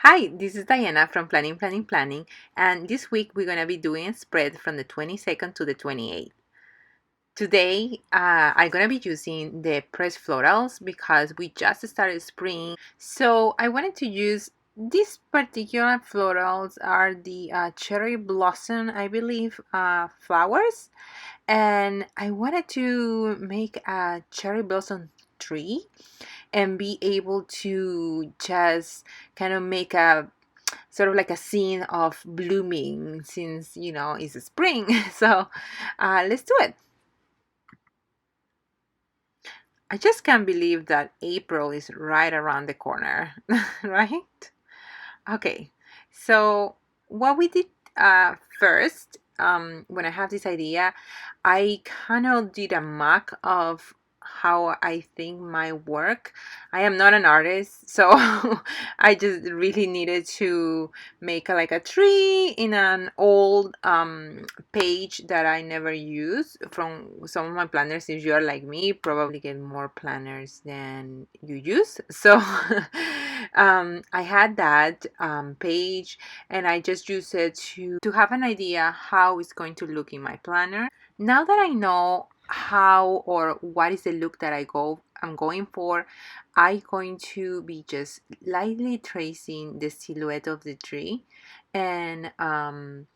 Hi, this is Diana from Planning, and this week we're going to be doing a spread from the 22nd to the 28th. Today, I'm going to be using the Pressed Florals because we just started spring. So I wanted to use these particular florals are the cherry blossom, I believe, flowers. And I wanted to make a cherry blossom tree and be able to just kind of make a sort of like a scene of blooming since it's spring. So let's do it. I just can't believe that April is right around the corner. Right? Okay, so what we did first, when I have this idea, I kind of did a mock of how I think my work. I am not an artist, so I just really needed to make like a tree in an old page that I never use from some of my planners. If you are like me, probably get more planners than you use. So I had that page and I just used it to have an idea how it's going to look in my planner. Now that I know how or what is the look that I'm going for, I'm going to be just lightly tracing the silhouette of the tree, and I'm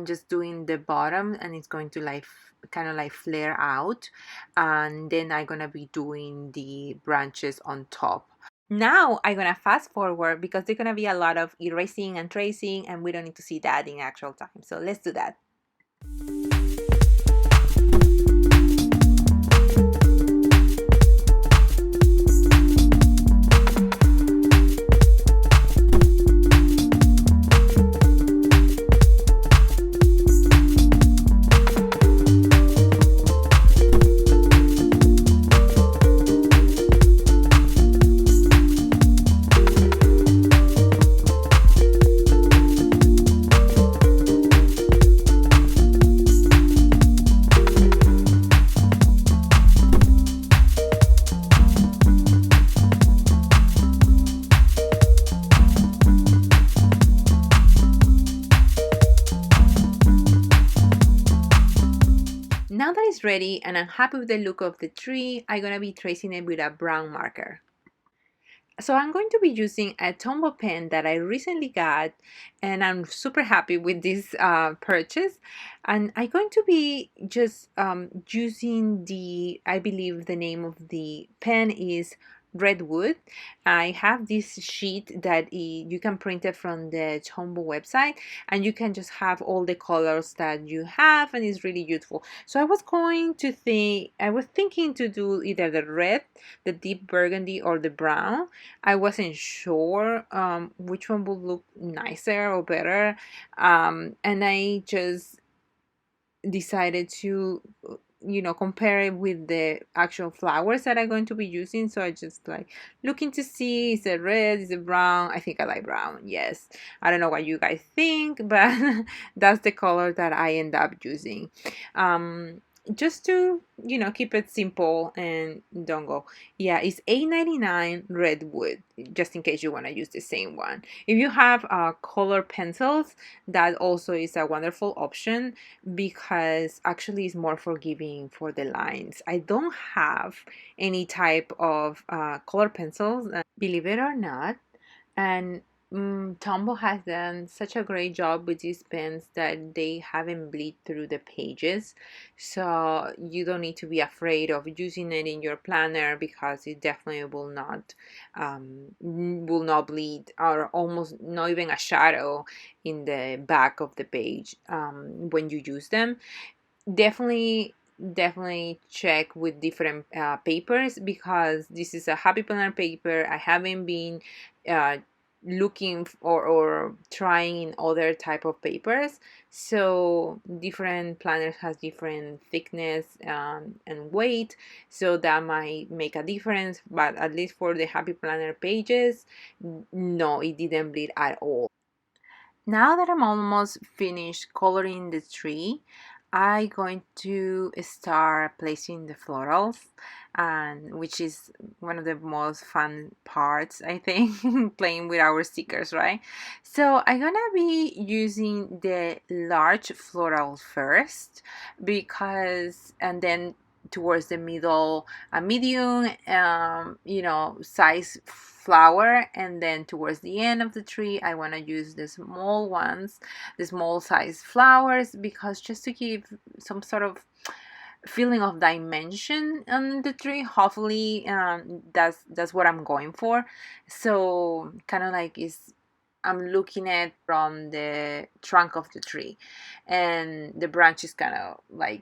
just doing the bottom, and it's going to like kind of like flare out, and then I'm gonna be doing the branches on top. Now I'm gonna fast forward because there's gonna be a lot of erasing and tracing, and we don't need to see that in actual time. So let's do that. Now that it's ready and I'm happy with the look of the tree, I'm gonna be tracing it with a brown marker. So I'm going to be using a Tombow pen that I recently got, and I'm super happy with this purchase. And I'm going to be just using I believe the name of the pen is Redwood. I have this sheet that you can print it from the Tombow website, and you can just have all the colors that you have, and it's really useful. So I was thinking to do either the red, the deep burgundy, or the brown. I wasn't sure which one would look nicer or better, and I just decided to compare it with the actual flowers that I'm going to be using. So I just like looking to see, is it red, is it brown? I think I like brown. Yes, I don't know what you guys think, but that's the color that I end up using. Just to keep it simple and don't go. Yeah, it's $8.99 Redwood, just in case you want to use the same one. If you have color pencils, that also is a wonderful option because actually it's more forgiving for the lines. I don't have any type of color pencils, believe it or not, and Tombow has done such a great job with these pens that they haven't bleed through the pages, so you don't need to be afraid of using it in your planner because it definitely will not bleed, or almost not even a shadow in the back of the page when you use them. Definitely check with different papers because this is a Happy Planner paper. I haven't been uh, looking or trying in other type of papers, so different planners has different thickness and weight, so that might make a difference, but at least for the Happy Planner pages, no, it didn't bleed at all. Now that I'm almost finished coloring the tree, I'm going to start placing the florals, and which is one of the most fun parts, I think, playing with our stickers, right? So I'm gonna be using the large floral first, because, and then towards the middle, a medium, size flower, and then towards the end of the tree I want to use the small ones, the small size flowers, because just to give some sort of feeling of dimension on the tree. Hopefully, that's what I'm going for. So kind of like is, I'm looking at from the trunk of the tree, and the branch is kind of like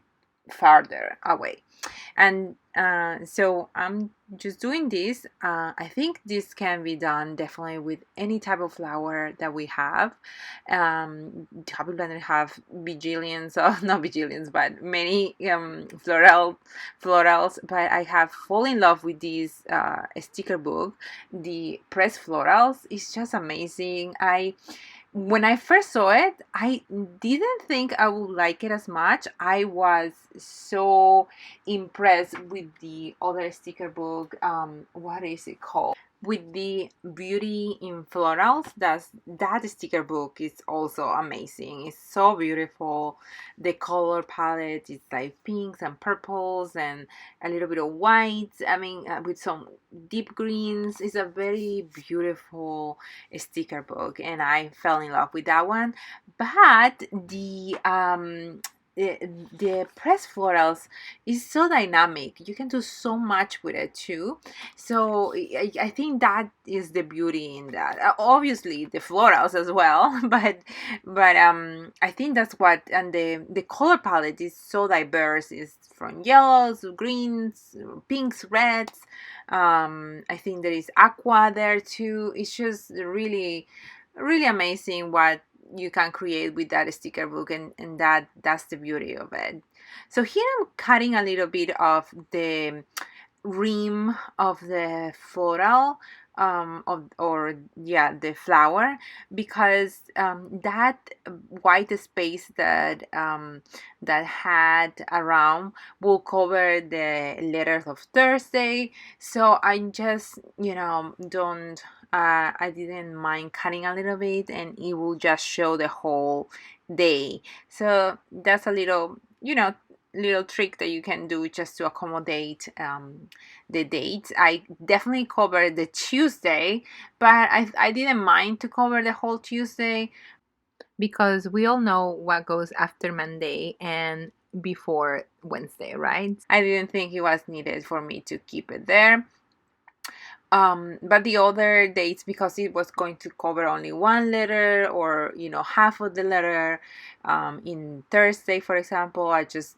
farther away. And so I'm just doing this. I think this can be done definitely with any type of flower that we have. Happy Planner have bajillions of, not bajillions, but many florals. But I have fallen in love with this sticker book, the Pressed Florals. It's just amazing. When I first saw it, I didn't think I would like it as much. I was so impressed with the other sticker book. What is it called? With the Beauty in Florals. That sticker book is also amazing. It's so beautiful. The color palette is like pinks and purples and a little bit of white. I mean, with some deep greens. It's a very beautiful sticker book, and I fell in love with that one. But the Pressed Florals is so dynamic. You can do so much with it too. So I think that is the beauty in that. Obviously the florals as well, but I think that's what, and the color palette is so diverse. It's from yellows, greens, pinks, reds. I think there is aqua there too. It's just really, really amazing what you can create with that sticker book, and that's the beauty of it. So here I'm cutting a little bit of the rim of the floral, the flower, because that white space that had around will cover the letters of Thursday. So I just don't I didn't mind cutting a little bit, and it will just show the whole day. So that's a little trick that you can do just to accommodate the dates. I definitely covered the Tuesday, but I didn't mind to cover the whole Tuesday, because we all know what goes after Monday and before Wednesday, right? I didn't think it was needed for me to keep it there. But the other dates, because it was going to cover only one letter, or half of the letter, in Thursday, for example, I just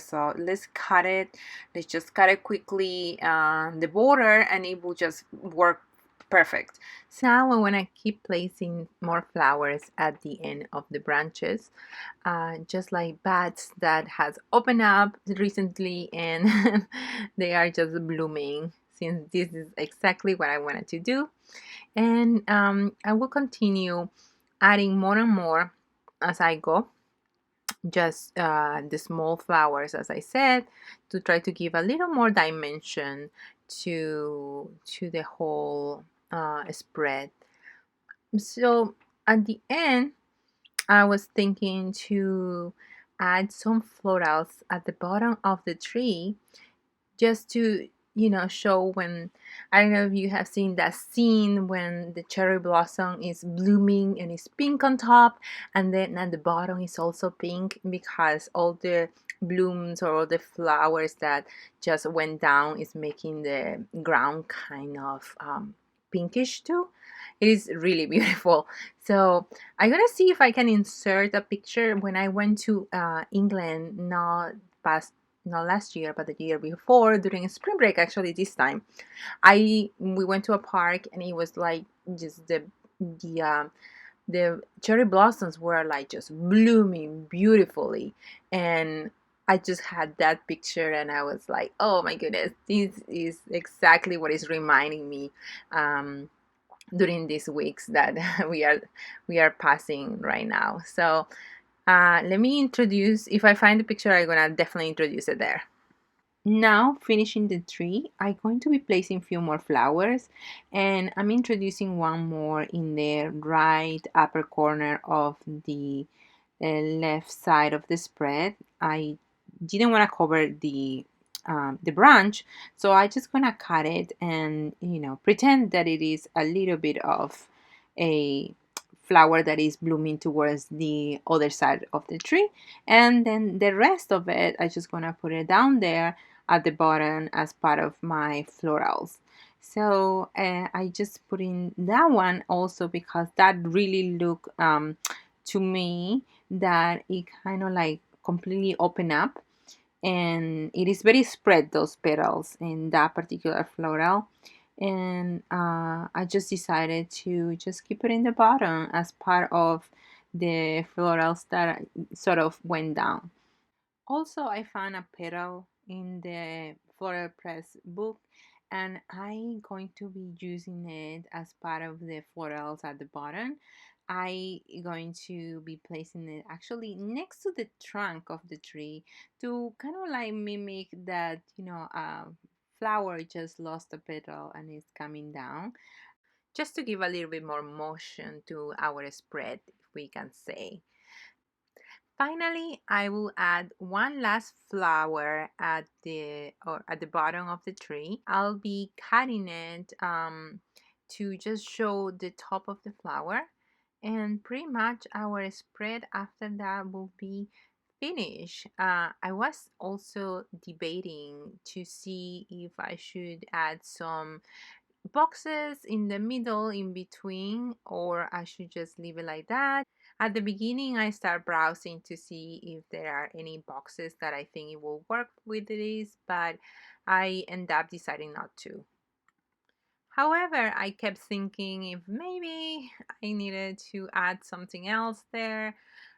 thought, let's just cut it quickly, the border, and it will just work perfect. So now I want to keep placing more flowers at the end of the branches, just like buds that has opened up recently, and they are just blooming, since this is exactly what I wanted to do. And I will continue adding more and more as I go, just the small flowers, as I said, to try to give a little more dimension to the whole spread. So at the end, I was thinking to add some florals at the bottom of the tree, just to show when, I don't know if you have seen that scene when the cherry blossom is blooming and it's pink on top, and then at the bottom is also pink, because all the blooms or all the flowers that just went down is making the ground kind of pinkish too. It is really beautiful. So I'm gonna see if I can insert a picture when I went to England, not last year, but the year before, during spring break. Actually, this time we went to a park, and it was like just the cherry blossoms were like just blooming beautifully, and I just had that picture, and I was like, oh my goodness, this is exactly what is reminding me during these weeks that we are passing right now. So Let me introduce, if I find the picture, I'm gonna definitely introduce it there. Now, finishing the tree, I'm going to be placing a few more flowers, and I'm introducing one more in the right upper corner of the left side of the spread. I didn't want to cover the branch, so I just gonna cut it and pretend that it is a little bit of a flower that is blooming towards the other side of the tree, and then the rest of it I just gonna put it down there at the bottom as part of my florals. So I just put in that one also because that really look to me that it kind of like completely open up, and it is very spread, those petals in that particular floral. And I just decided to just keep it in the bottom as part of the florals that sort of went down. Also, I found a petal in the Floral Press book, and I'm going to be using it as part of the florals at the bottom. I going to be placing it actually next to the trunk of the tree to kind of like mimic that, flower just lost a petal and is coming down, just to give a little bit more motion to our spread, if we can say. Finally, I will add one last flower at the bottom of the tree. I'll be cutting it to just show the top of the flower, and pretty much our spread after that will be finished. I was also debating to see if I should add some boxes in the middle in between, or I should just leave it like that. At the beginning, I start browsing to see if there are any boxes that I think it will work with this, but I end up deciding not to. However, I kept thinking if maybe I needed to add something else there.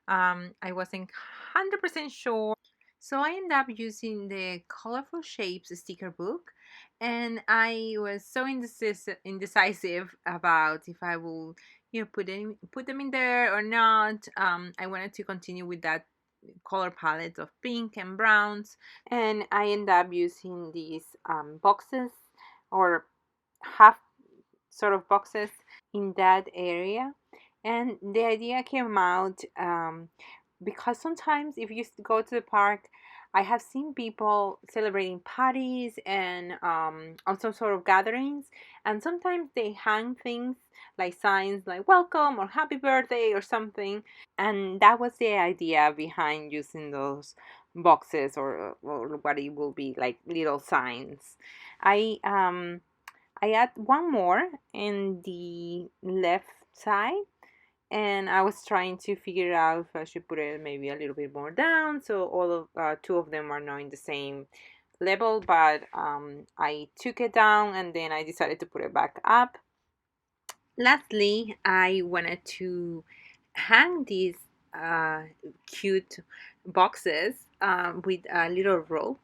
I wasn't 100% sure. So I ended up using the Colorful Shapes sticker book, and I was so indecisive about if I will, put them in there or not. I wanted to continue with that color palette of pink and browns, and I ended up using these boxes, or half sort of boxes in that area. And the idea came out because sometimes if you go to the park, I have seen people celebrating parties and on some sort of gatherings, and sometimes they hang things like signs like welcome or happy birthday or something. And that was the idea behind using those boxes, or what it will be like little signs. I add one more in the left side, and I was trying to figure out if I should put it maybe a little bit more down, so all of two of them are not in the same level. But I took it down and then I decided to put it back up. Lastly, I wanted to hang these uh, cute boxes with a little rope,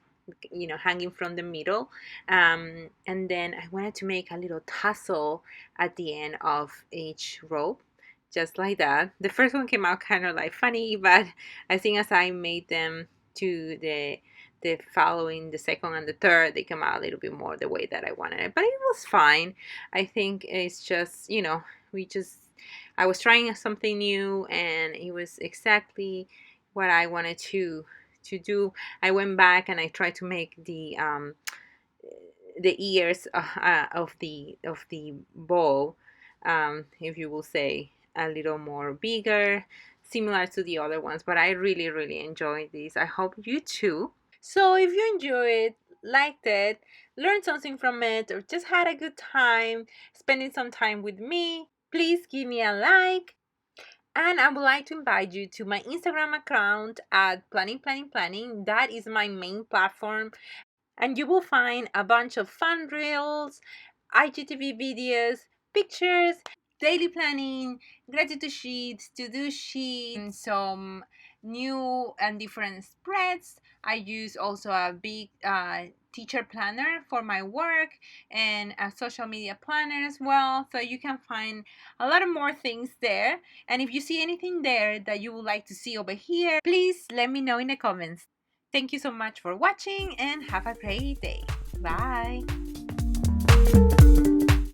hanging from the middle. And then I wanted to make a little tassel at the end of each rope, just like that. The first one came out kind of like funny, but I think as I made them to the following, the second and the third, they came out a little bit more the way that I wanted it. But it was fine. I think it's just, we just, I was trying something new, and it was exactly what I wanted to do. I went back and I tried to make the ears of the bow, if you will say, a little more bigger, similar to the other ones. But I really really enjoyed this. I hope you too. So if you enjoyed, liked it, learned something from it, or just had a good time spending some time with me, please give me a like. And I would like to invite you to my Instagram account at Planning Planning Planning. That is my main platform. And you will find a bunch of fun reels, IGTV videos, pictures, daily planning, gratitude sheets, to do sheets, some new and different spreads. I use also a big teacher planner for my work and a social media planner as well. So you can find a lot of more things there. And if you see anything there that you would like to see over here, please let me know in the comments. Thank you so much for watching and have a great day. Bye.